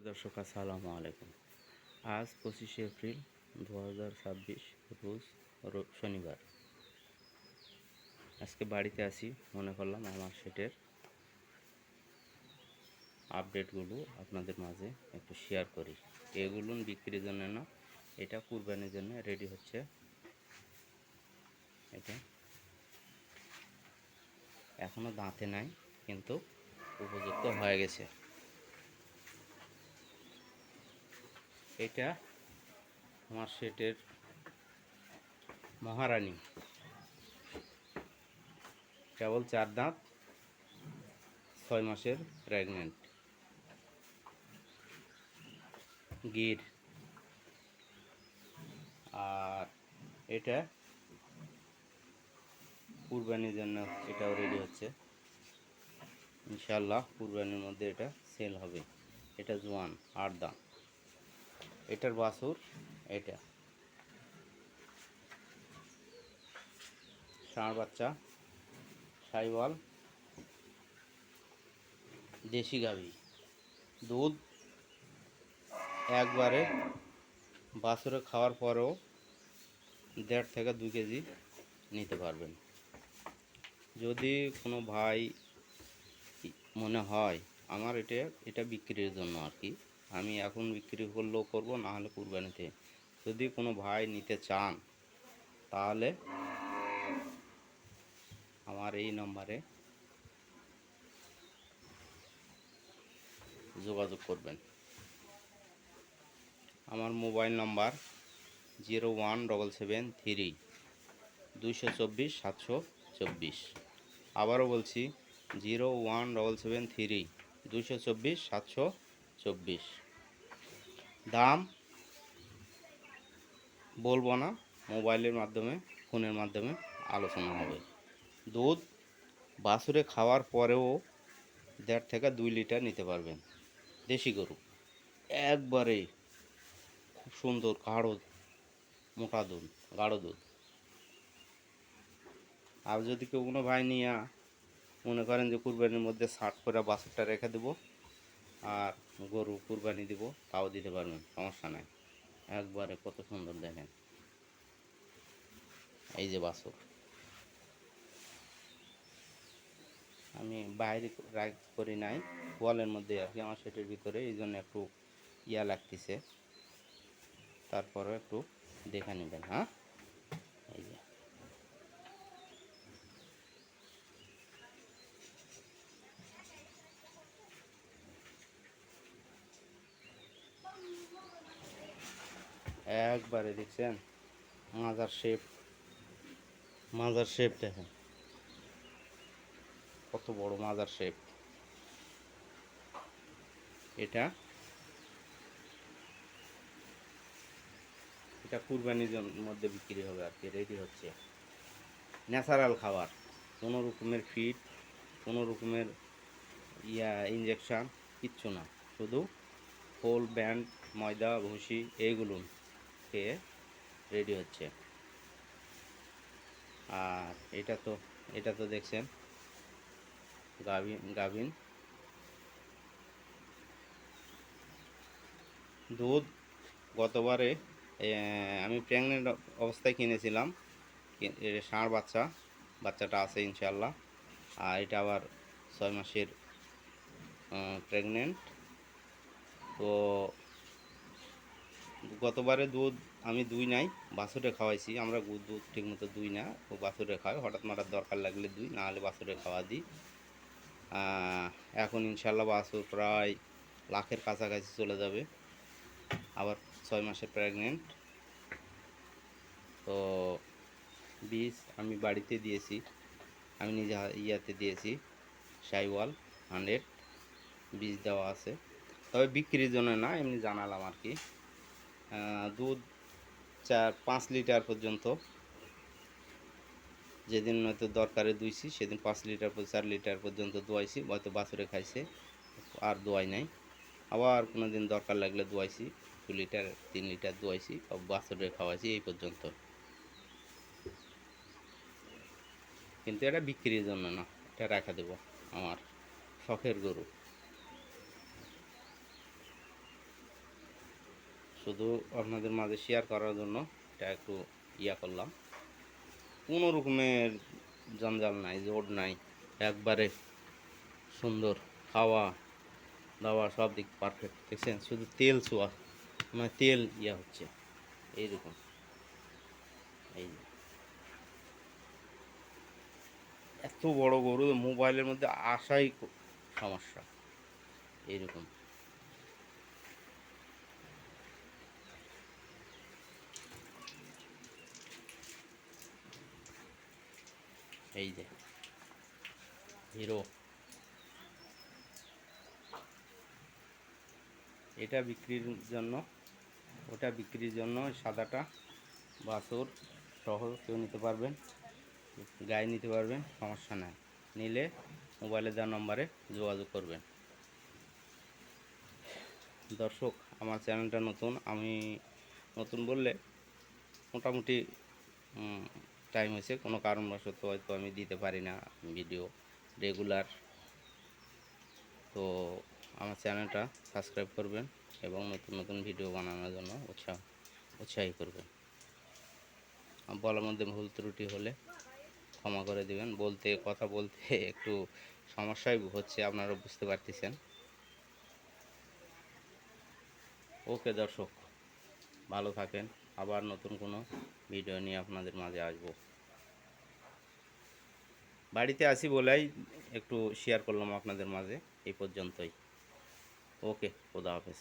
দর্শক আসসালামু আলাইকুম। আজ 25শে এপ্রিল 2026 রোজ শনিবার। আজকে বাড়িতে আছি, মনে করলাম আমার সেটের আপডেটগুলো আপনাদের মাঝে একটু শেয়ার করি। এগুলো বিক্রির জন্য না, এটা কুরবানির জন্য রেডি হচ্ছে। এটা এখনও দাঁতে নাই, কিন্তু উপযুক্ত হয়ে গেছে। এটা আমার সেটের মহারানী, কেবল 4 দাঁত, 6 মাসের প্রেগনেন্ট গির। আর এটা কুরবানির জন্য এটাও রেডি হচ্ছে, ইনশাল্লাহ কুরবানির মধ্যে এটা সেল হবে। এটা জোয়ান 8 দাঁত। এটার বাছুর এটা ষাঁড় বাচ্চা, সাইওয়াল, দেশি গাভী। দুধ একবারে বাছুরে খাওয়ার পরেও 1.5 থেকে 2 কেজি নিতে পারবেন। যদি কোনো ভাই মনে হয় আমার এটা বিক্রির জন্য আর কি, আমি এখন বিক্রি করলেও করবো, না হলে কুরবানিতে যদি কোনো ভাই নিতে চান, তাহলে আমার এই নম্বরে যোগাযোগ করবেন। আমার মোবাইল নাম্বার 01773 224 724। আবারও বলছি 01773 224 724। দাম বলবো না, মোবাইলের মাধ্যমে, ফোনের মাধ্যমে আলোচনা হবে। দুধ বাছুরে খাওয়ার পরেও 1.5 থেকে 2 লিটার নিতে পারবেন। দেশি গরু, একবারে খুব সুন্দর গাঢ় মোটা দুধ, গাঢ় দুধ। আর যদি কেউ কোনো ভাই নিয়ে মনে করেন যে কুরবানির মধ্যে 60 করে বাছুরটা রেখে দেবো আর গরু কুরবানি দিব, তাও দিতে পারবেন, সমস্যা নাই। একবারে কত সুন্দর দেখেন, এই যে বাছুর। আমি বাইরে রাইড করি নাই, ওয়ালের মধ্যে আর কি, আমার সেটের ভিতরে, এই জন্য একটু ইয়া লাগতেছে। তারপরে একটু দেখে নেবেন। হ্যাঁ, এই যে একবারে দেখছেন মাজার শেপ দেখেন, কত বড় মাজার শেপ। এটা এটা কুরবানির মধ্যে বিক্রি হবে আর কি, রেডি হচ্ছে। ন্যাচারাল খাবার, কোনো রকমের ফিড, কোনো রকমের ইঞ্জেকশান, কিচ্ছু না, শুধু খোল, ব্যান্ড, ময়দা, ভুসি এইগুলো খেয়ে রেডি হচ্ছে। আর এটা তো দেখছেন গাভিন। দুধ গতবারে আমি প্রেগনেন্ট অবস্থায় কিনেছিলাম, ষাঁড় বাচ্চাটা আছে ইনশাল্লাহ। আর এটা আবার 6 মাসের প্রেগনেন্ট। তো গতবারে দুধ আমি দুই নাই, বাছুরে খাওয়াইছি। আমরা দুধ ঠিকমতো দুই না, ও বাছুরে খাওয়াই, হঠাৎ মাঠাৎ দরকার লাগলে দুই, না হলে বাছুরে খাওয়া দিই। এখন ইনশাল্লাহ বাছুর প্রায় লাখের কাছাকাছি চলে যাবে, আবার 6 মাসের প্রেগনেন্ট। তো বীজ আমি বাড়িতে দিয়েছি, আমি নিজে ইয়াতে দিয়েছি, সাইওয়াল 100 বীজ দেওয়া আছে। তবে বিক্রির জন্য না, এমনি জানালাম আর কি। দুধ 4-5 লিটার পর্যন্ত, যেদিন হয়তো দরকারে দুইছি সেদিন 5 লিটার 4 লিটার পর্যন্ত দোয়াইছি, হয়তো বাছুরে খাইছে, আর দোয়াই নাই। আবার কোনো দিন দরকার লাগলে দোয়াইছি, 2 লিটার 3 লিটার দোয়াইছি, বাছুরে খাওয়াইছি, এই পর্যন্ত। কিন্তু এটা বিক্রির জন্য না, এটা রাখা দেবো, আমার শখের গরু। শুধু আপনাদের মাঝে শেয়ার করার জন্য এটা একটু ইয়া করলাম। কোনো রকমের জঞ্জাল নাই, জোর নাই, একবারে সুন্দর। খাওয়া দাওয়া সব দিক পারফেক্ট। দেখছেন শুধু তেল ছোঁয়া, মানে তেল ইয়া হচ্ছে এইরকম। এই যে এত বড় গরু মোবাইলের মধ্যে আসাই সমস্যা এইরকম। এই যে হিরো, এটা বিক্রির জন্য, ওটা বিক্রির জন্য। সাদাটা বাছুর সহ কেউ নিতে পারবেন, গায়ে নিতে পারবেন, সমস্যা নাই। নিলে মোবাইলে দেওয়া নম্বরে যোগাযোগ করবেন। দর্শক, আমার চ্যানেলটা নতুন, আমি নতুন বললে মোটামুটি টাইম হয়েছে, কোনো কারণবশত হয়তো আমি দিতে পারি না ভিডিও রেগুলার। তো আমার চ্যানেলটা সাবস্ক্রাইব করবেন এবং নতুন নতুন ভিডিও বানানোর জন্য উৎসাহী করবেন। বলার মধ্যে ভুল ত্রুটি হলে ক্ষমা করে দিবেন। কথা বলতে একটু সমস্যাই হচ্ছে, আপনারা বুঝতে পারতেছেন। ওকে দর্শক, ভালো থাকেন। আবার নতুন কোনো ভিডিও নিয়ে আপনাদের মাঝে আসবো। বাড়িতে আছি বলেই একটু শেয়ার করলাম আপনাদের মাঝে। এই পর্যন্তই। ওকে, খোদা হাফেজ।